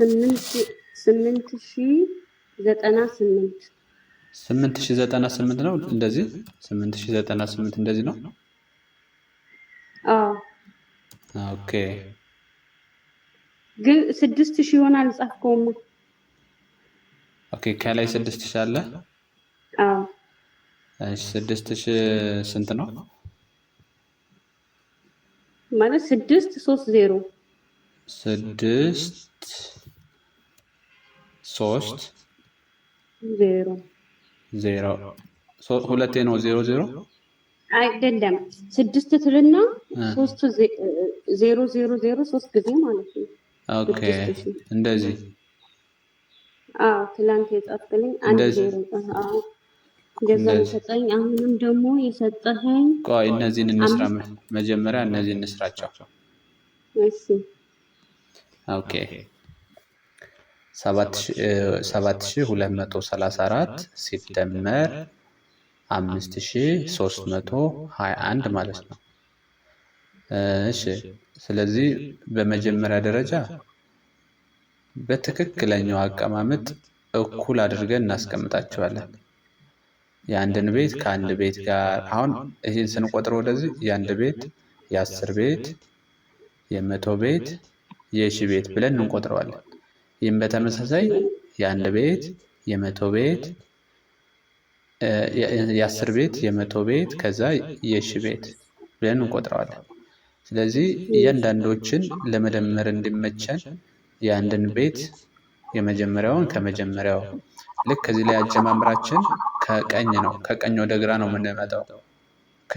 8098 8098 ነው እንደዚህ 8098 እንደዚህ ነው። ኦኬ ግን 6000 ይሆናል ጻፍከውም። ኦኬ ከላይ 6000 አለ። እሺ 6000 ስንት ነው ማለት? 630 ሁለቴ ነው 00 አይደለም 6 ትልና 3 000 ጊዜ ማለት ነው። ኦኬ እንደዚህ ትላንት የጻፍክልኝ አንድ 0 እንደዚህ ሰጠኝ። አሁንም ደግሞ የሰጠኸኝ ቆይ እነዚህን እንስራ መጀመሪያ እነዚህን እንስራቸው። እሺ ኦኬ 7234 ሲደመር 5321 ማለት ነው። እሺ ስለዚህ በመጀመሪያ ደረጃ በትክክለኛው አቀማመጥ እኩል አድርገን እናስቀምጣቸዋለን። የአንድን ቤት ከአንድ ቤት ጋር አሁን ይህን ስንቆጥር ወደዚህ የአንድ ቤት የ10 ቤት የ100 ቤት የ1000 ቤት ብለን እንቆጥረዋለን። ይህም በተመሳሳይ የአንድ ቤት የ100 ቤት የ10 ቤት የ100 ቤት ከዛ የ1000 ቤት ብለን እንቆጥረዋለን። ስለዚህ እያንዳንዶችን ለመደመር እንዲመቸን የአንድን ቤት የመጀመሪያውን ከመጀመሪያው ልክ ከዚህ ላይ አጀማምራችን ከቀኝ ነው፣ ከቀኝ ወደ ግራ ነው የምንመጣው። ኦኬ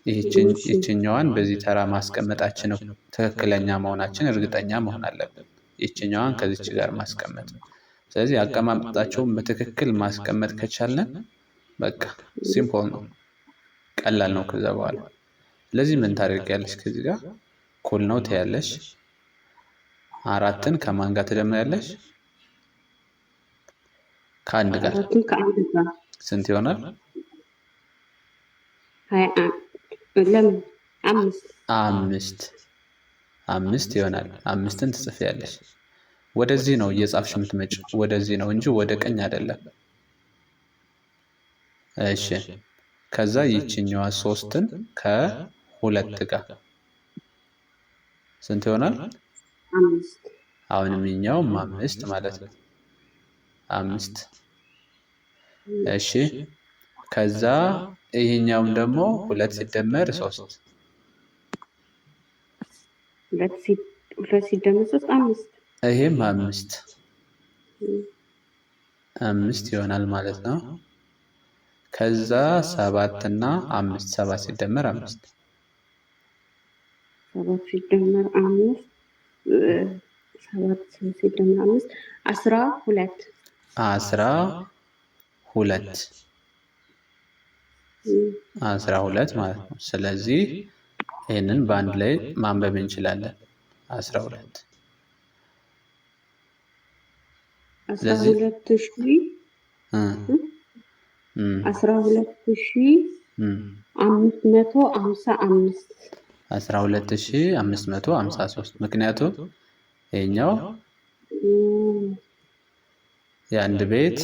ይህችኛዋን በዚህ ተራ ማስቀመጣችን ትክክለኛ መሆናችን እርግጠኛ መሆን አለብን። ይህችኛዋን ከዚች ጋር ማስቀመጥ። ስለዚህ አቀማመጣቸውን በትክክል ማስቀመጥ ከቻለን በቃ ሲምፕል ነው፣ ቀላል ነው። ከዛ በኋላ ስለዚህ ምን ታደርጊያለሽ? ከዚህ ጋር እኩል ነው ትያለሽ። 4ን ከማን ጋር ትደምሪያለሽ? ከአንድ ጋር። ስንት ይሆናል? 5 ይሆናል። 5ን ትጽፊያለሽ። ወደዚህ ነው እየጻፍሽ የምትመጪው፣ ወደዚህ ነው እንጂ ወደ ቀኝ አይደለም። እሺ ከዛ ይችኛዋ 3ን ከ2 ጋር ስንት ይሆናል? 5 አሁንም ይኛውም 5 ማለት ነው። 5 እሺ ከዛ ይሄኛውም ደግሞ 2 ሲደመር 3 2 ሲደመር 3 5 ይሄም 5 ይሆናል ማለት ነው። ከዛ 7 እና 5 7 ሲደመር 5 7 ሲደመር 5 12 ማለት ነው። ስለዚህ ይህንን በአንድ ላይ ማንበብ እንችላለን። 12 ስለዚህ 12553 ምክንያቱም ይሄኛው የአንድ ቤት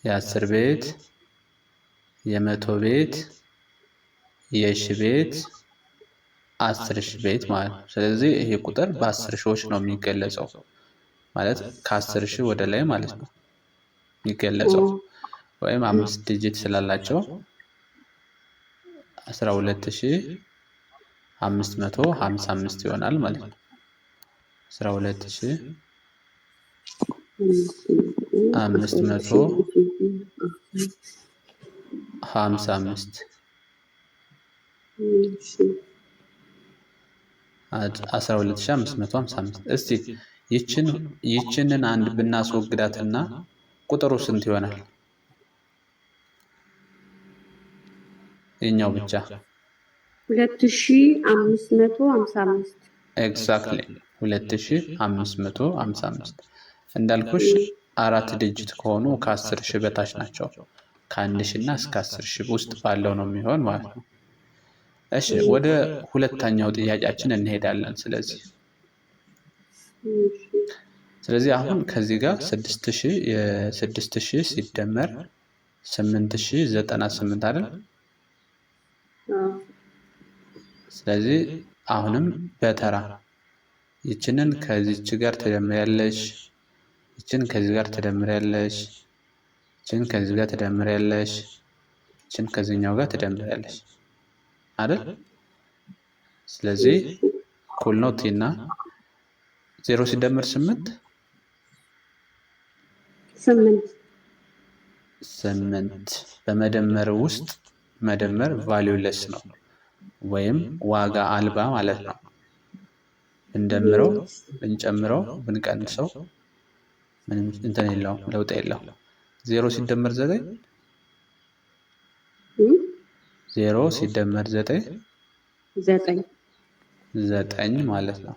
የ10 ቤት የ100 ቤት የ1000 ቤት 10000 ቤት ማለት ነው። ስለዚህ ይሄ ቁጥር በ10 ሺዎች ነው የሚገለጸው፣ ማለት ከ10 ሺህ ወደ ላይ ማለት ነው የሚገለጸው፣ ወይም 5 ዲጂት ስላላቸው 12555 ይሆናል ማለት ነው። 12555 12555 እስቲ ይችንን አንድ ብናስወግዳትና ቁጥሩ ስንት ይሆናል? የኛው ብቻ 2555 ኤግዛክትሊ 2555 እንዳልኩሽ 4 ዲጂት ከሆኑ ከ10 ሺህ በታች ናቸው። ከ1 ሺህ እና እስከ 10 ሺህ ውስጥ ባለው ነው የሚሆን ማለት ነው። እሺ ወደ ሁለተኛው ጥያቄያችን እንሄዳለን። ስለዚህ ስለዚህ አሁን ከዚህ ጋር 6000 ሲደመር 8098 አይደል? ስለዚህ አሁንም በተራ ይችንን ከዚች ጋር ትደምሪያለሽ፣ ይችን ከዚህ ጋር ትደምሪያለሽ፣ ይችን ከዚህ ጋር ትደምሪያለሽ፣ ይችን ከዚህኛው ጋር ትደምሪያለሽ አይደል? ስለዚህ እኩል ነው ቲና 0 ሲደመር 8 በመደመር ውስጥ መደመር ቫልዩለስ ነው ወይም ዋጋ አልባ ማለት ነው። ብንደምረው ብንጨምረው ብንቀንሰው ምንም እንትን የለውም፣ ለውጥ የለውም። 0 ሲደመር 9 0 ሲደመር 9 9 ማለት ነው።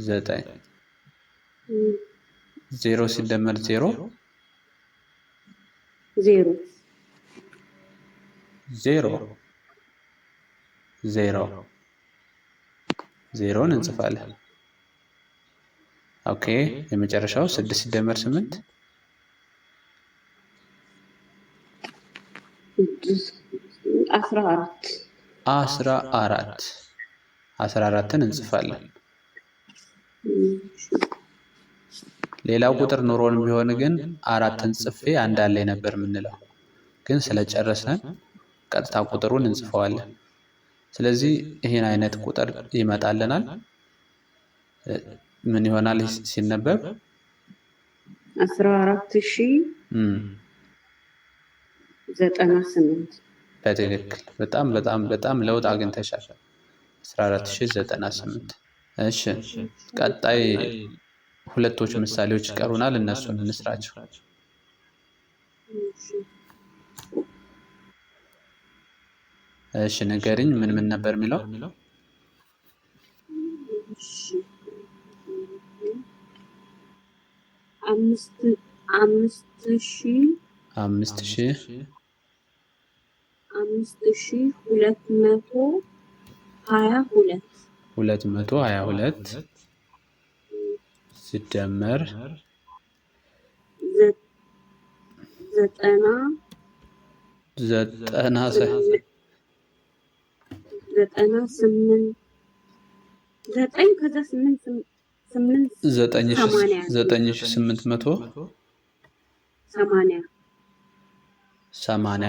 9 0 ሲደመር 0 0ን እንጽፋለን። ኦኬ የመጨረሻው 6 ሲደመር 8 14ን እንጽፋለን። ሌላው ቁጥር ኑሮን ቢሆን ግን 4ን ጽፌ አንድ አለኝ ነበር የምንለው፣ ግን ስለጨረስን ቀጥታ ቁጥሩን እንጽፈዋለን። ስለዚህ ይሄን አይነት ቁጥር ይመጣልናል። ምን ይሆናል ሲነበብ? 14098 በትክክል በጣም ለውጥ አግኝተሻል። 14098። እሺ ቀጣይ ሁለቶች ምሳሌዎች ይቀሩናል፣ እነሱን እንስራቸው። እሺ ንገሪኝ፣ ምን ነበር የሚለው? 222 ሲደመር 9880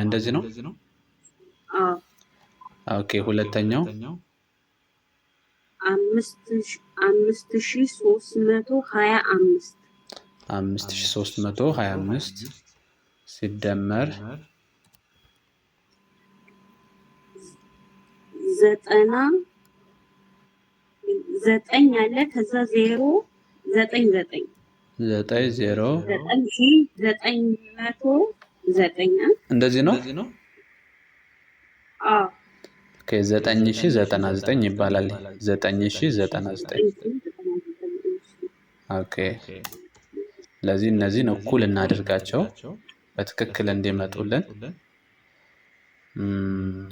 እንደዚህ ነው። ኦኬ ሁለተኛው 5325 ሲደመር 9 አለ ከዛ 099 እንደዚህ ነው። ኦኬ 9099 ይባላል። 9099 ኦኬ። ስለዚህ እነዚህን እኩል እናድርጋቸው በትክክል እንዲመጡልን።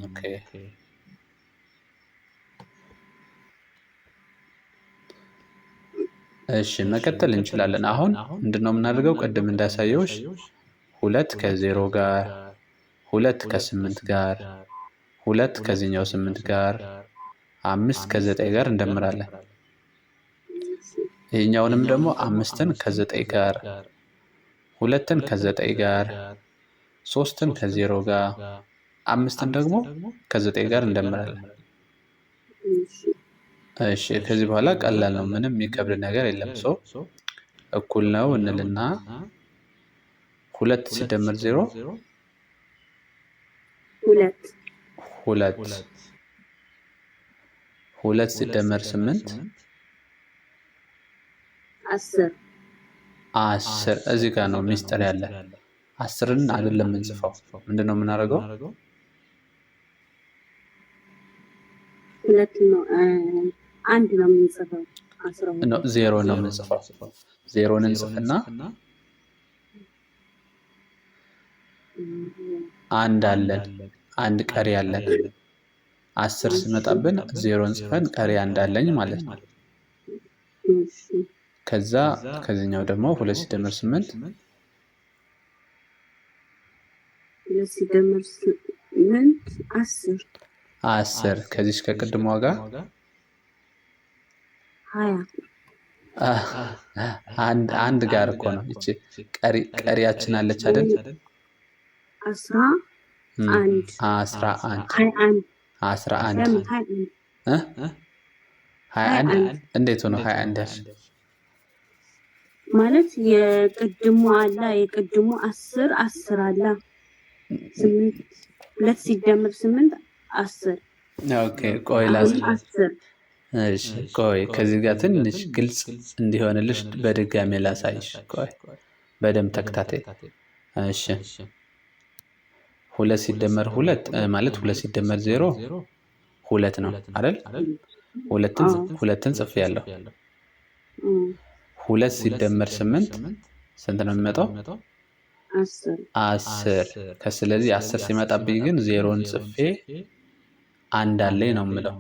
ኦኬ እሺ መቀጠል እንችላለን። አሁን ምንድነው የምናደርገው? ቅድም እንዳሳየውሽ 2 ከ0 ጋር 2 ከ8 ጋር 2 ከዚህኛው 8 ጋር 5 ከ9 ጋር እንደምራለን። ይሄኛውንም ደግሞ 5ን ከ9 ጋር 2ን ከ9 ጋር 3ን ከ0 ጋር 5ን ደግሞ ከ9 ጋር እንደምራለን። እሺ ከዚህ በኋላ ቀላል ነው፣ ምንም የሚከብድ ነገር የለም። ሰው እኩል ነው እንልና 2 ሲደመር 0 2 ሲደመር 8 10 እዚህ ጋር ነው ሚስጥር ያለ። 10ን አይደለም የምንጽፈው። ምንድነው የምናደርገው? አንድ ነው የምንጽፈው። 0 ነው የምንጽፈው። 0ን እንጽፍና አንድ አለን፣ አንድ ቀሪ አለን። 10 ሲመጣብን 0ን ጽፈን ቀሪ አንድ አለኝ ማለት ነው። ከዛ ከዚህኛው ደግሞ 2 ሲደመር 8 ሲደመር 8 10 ከዚች ከቅድሟ ጋር 20 አንድ ጋር እኮ ነው። እቺ ቀሪያችን አለች አይደል? 21 እንዴት ሆኖ 21 ማለት የቅድሙ አለ የቅድሙ 10 አለ 8 2 ሲደመር 8 10 ኦኬ ቆይ እሺ ቆይ ከዚህ ጋር ትንሽ ግልጽ እንዲሆንልሽ በድጋሚ ላሳይሽ። ቆይ በደንብ ተከታታይ። እሺ 2 ሲደመር 2 ማለት 2 ሲደመር 0 2 ነው አይደል? ሁለትን ጽፌያለሁ። 2 ሲደመር 8 ስንት ነው የሚመጣው? 10 ከስለዚህ 10 ሲመጣብኝ ግን 0ን ጽፌ አንድ አለኝ ነው የምለው።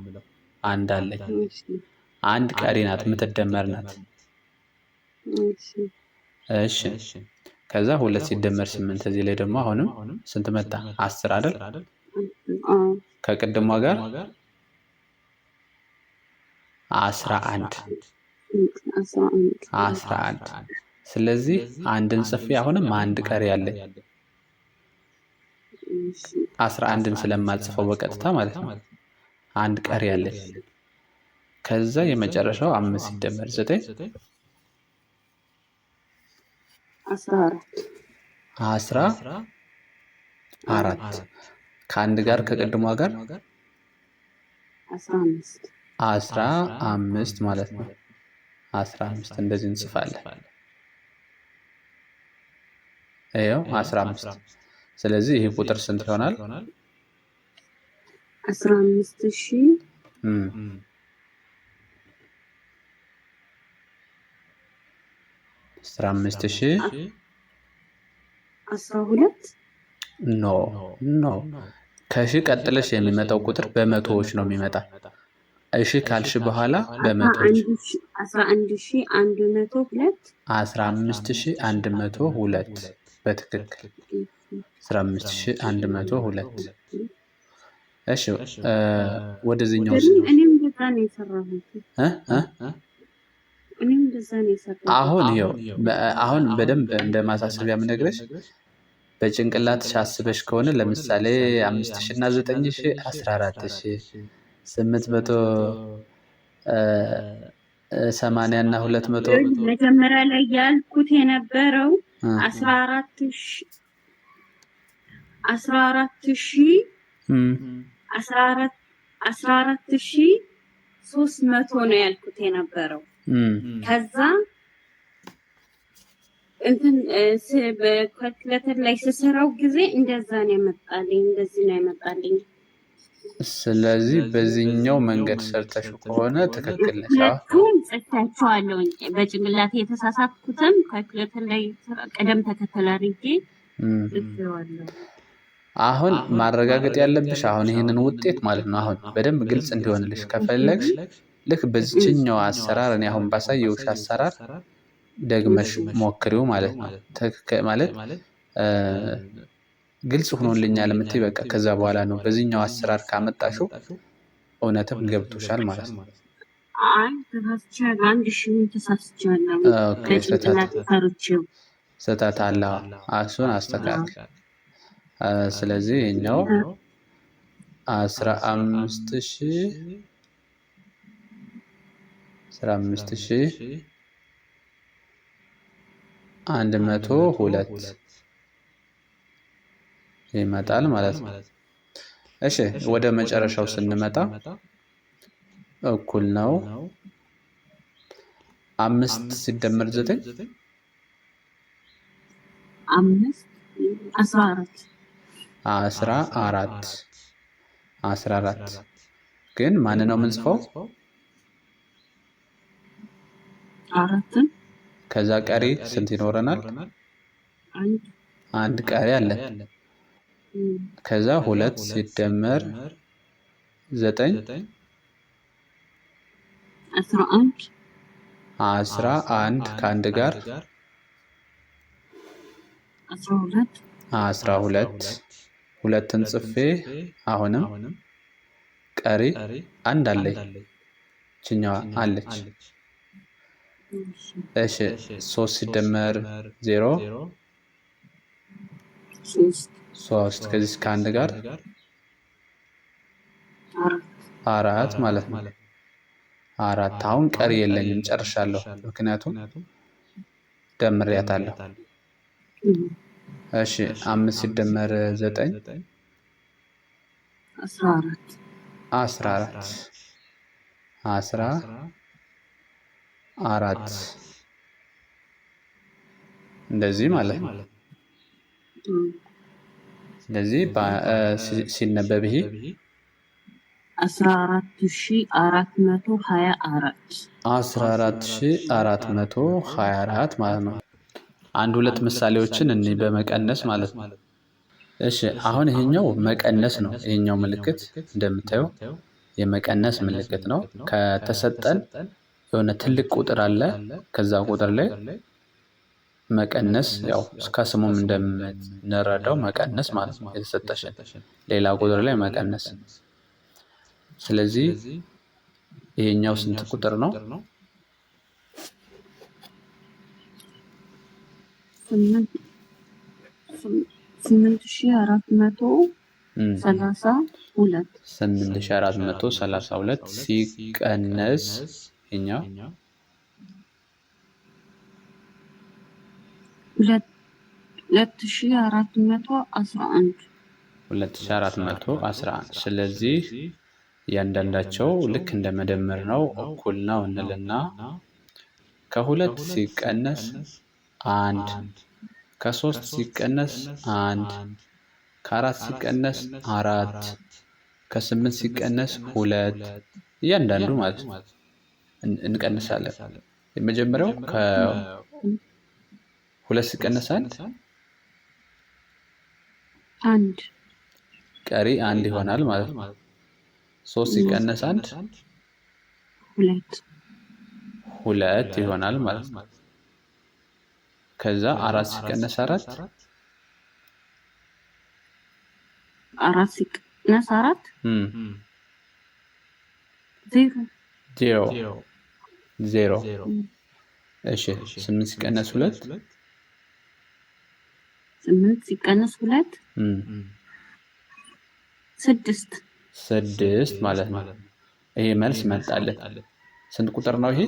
አንድ አለኝ። አንድ ቀሪ ናት የምትደመር ናት። እሺ ከዛ 2 ሲደመር 8 እዚህ ላይ ደግሞ አሁንም ስንት መጣ? 10 አይደል? ከቅድሟ ጋር 11 ስለዚህ አንድን ጽፌ አሁንም አንድ ቀሪ አለኝ። 11ን ስለማልጽፈው በቀጥታ ማለት ነው። አንድ ቀሪ አለኝ። ከዛ የመጨረሻው 5 ሲደመር 9 14 ከአንድ ጋር ከቅድሟ ጋር 15 ማለት ነው። 15 እንደዚህ እንጽፋለን። ይኸው 15 ስለዚህ ይሄ ቁጥር ስንት ይሆናል? 15000 12 ኖ ከሺ ቀጥለሽ የሚመጣው ቁጥር በመቶዎች ነው የሚመጣ። እሺ ካልሽ በኋላ በመቶዎች 15102 በትክክል 15102። እሺ ወደዚህኛው እኔም እንደዛ ነው የሰራሁት። አሁን በደንብ እንደማሳሰቢያ የምነግርሽ በጭንቅላትሽ አስበሽ ከሆነ ለምሳሌ 5000 እና 9000 14000 880 እና 200 መጀመሪያ ላይ ያልኩት የነበረው 14300 ነው ያልኩት የነበረው። ከዛ እንትን በካልኩሌተር ላይ ስሰራው ጊዜ እንደዛ ነው ያመጣልኝ፣ እንደዚህ ነው ያመጣልኝ። ስለዚህ በዚህኛው መንገድ ሰርተሽ ከሆነ ትክክል ነሽ። ጽፌያቸዋለሁ። በጭንቅላቴ የተሳሳትኩትም ካልኩሌተር ላይ ቅደም ተከተል አድርጌ ጽፌዋለሁ። አሁን ማረጋገጥ ያለብሽ አሁን ይሄንን ውጤት ማለት ነው። አሁን በደንብ ግልጽ እንዲሆንልሽ ከፈለግሽ ልክ በዚህኛው አሰራር እኔ አሁን ባሳየውሽ አሰራር ደግመሽ ሞክሪው ማለት ነው። ማለት ግልጽ ሆኖልኛል የምትይ በቃ ከዛ በኋላ ነው በዚህኛው አሰራር ካመጣሽው እውነትም ገብቶሻል ማለት ነው። አይ ተሳስቻለሁ፣ 1000 ተሳስቻለሁ። ስህተት አለ፣ እሱን አስተካክል። ስለዚህ ይሄኛው 15102 ይመጣል ማለት ነው። እሺ ወደ መጨረሻው ስንመጣ እኩል ነው 5 ሲደመር 9 14 ግን ማን ነው የምንጽፈው? አራትን ከዛ ቀሪ ስንት ይኖረናል? አንድ ቀሪ አለ። ከዛ 2 ሲደመር 9 11 ከአንድ ጋር 12 12 ሁለትን ጽፌ አሁንም ቀሪ አንድ አለኝ ችኛዋ አለች። እሺ 3 ሲደመር 0 3 ከዚህ ከአንድ ጋር 4 ማለት ነው። 4 አሁን ቀሪ የለኝም ጨርሻለሁ፣ ምክንያቱም ደምሬያታለሁ። እሺ 5 ሲደመር 9 14 14 እንደዚህ ማለት ነው። ስለዚህ ሲነበብ ይሄ 14424 ማለት ነው። አንድ ሁለት ምሳሌዎችን እኔ በመቀነስ ማለት ነው። እሺ አሁን ይሄኛው መቀነስ ነው። ይሄኛው ምልክት እንደምታየው የመቀነስ ምልክት ነው። ከተሰጠን የሆነ ትልቅ ቁጥር አለ። ከዛ ቁጥር ላይ መቀነስ ያው እስከ ስሙም እንደምንረዳው መቀነስ ማለት ነው። የተሰጠሽን ሌላ ቁጥር ላይ መቀነስ። ስለዚህ ይሄኛው ስንት ቁጥር ነው? 8432 ሲቀነስ ይሄኛው 2411 ስለዚህ እያንዳንዳቸው ልክ እንደ መደመር ነው፣ እኩል ነው እንልና ከሁለት ሲቀነስ 1 ከ3 ሲቀነስ 1 ከ4 ሲቀነስ 4 ከ8 ሲቀነስ 2 እያንዳንዱ ማለት ነው እንቀንሳለን። የመጀመሪያው ከ2 ሲቀነስ 1 ቀሪ 1 ይሆናል ማለት ነው። 3 ሲቀነስ 1 2 ይሆናል ማለት ነው። ከዛ 4 ሲቀነስ 4 0 እሺ 8 ሲቀነስ 2 6 ማለት ነው። ይሄ መልስ መጣለን። ስንት ቁጥር ነው ይሄ?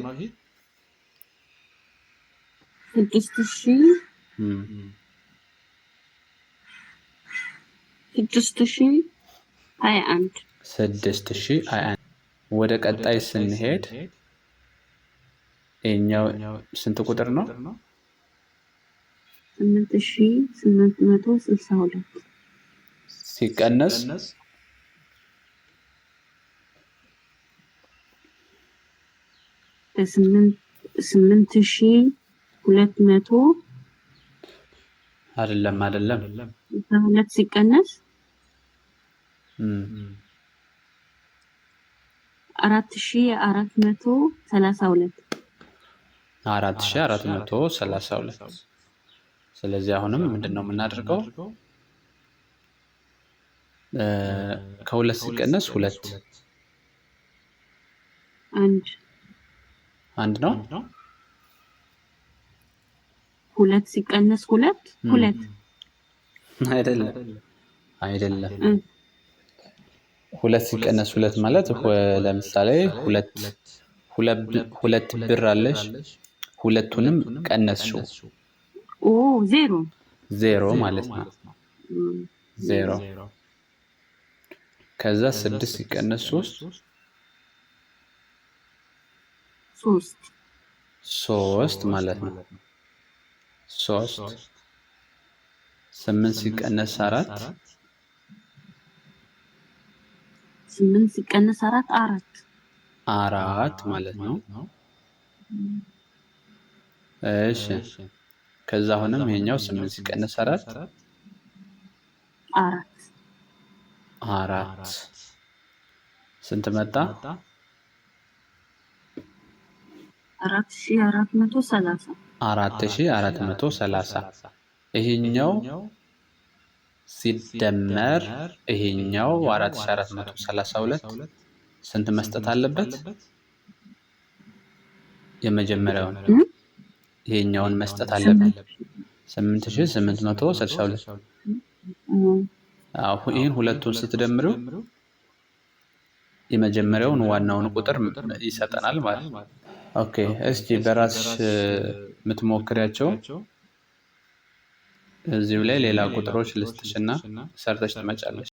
6021 ወደ ቀጣይ ስንሄድ ይሄኛው ስንት ቁጥር ነው? 8862 ሲቀነስ 8200 አይደለም 2 ሲቀነስ 4432 ስለዚህ አሁንም ምንድነው የምናደርገው? ከሁለት ሲቀነስ 2 1 ነው። 2 ሲቀነስ 2 አይደለም 2 ሲቀነስ 2 ማለት ለምሳሌ ሁለት ብር አለሽ፣ ሁለቱንም ቀነስሽው ዜሮ ማለት ነው። 0 ከዛ 6 ሲቀነስ 3 ማለት ነው። 3 8 ሲቀነስ 4 4 ማለት ነው። እሺ ከዛ አሁንም ይሄኛው 8 ሲቀነስ 4 4 ስንት መጣ? 4430 4430 ይሄኛው ሲደመር ይሄኛው 4432 ስንት መስጠት አለበት? የመጀመሪያውን ይሄኛውን መስጠት አለበት 8862። ይህን ሁለቱን ስትደምሩ የመጀመሪያውን ዋናውን ቁጥር ይሰጠናል ማለት ነው። ኦኬ እስኪ በራስሽ የምትሞክሪያቸው እዚሁ ላይ ሌላ ቁጥሮች ልስጥሽና ሰርተሽ ትመጫለሽ።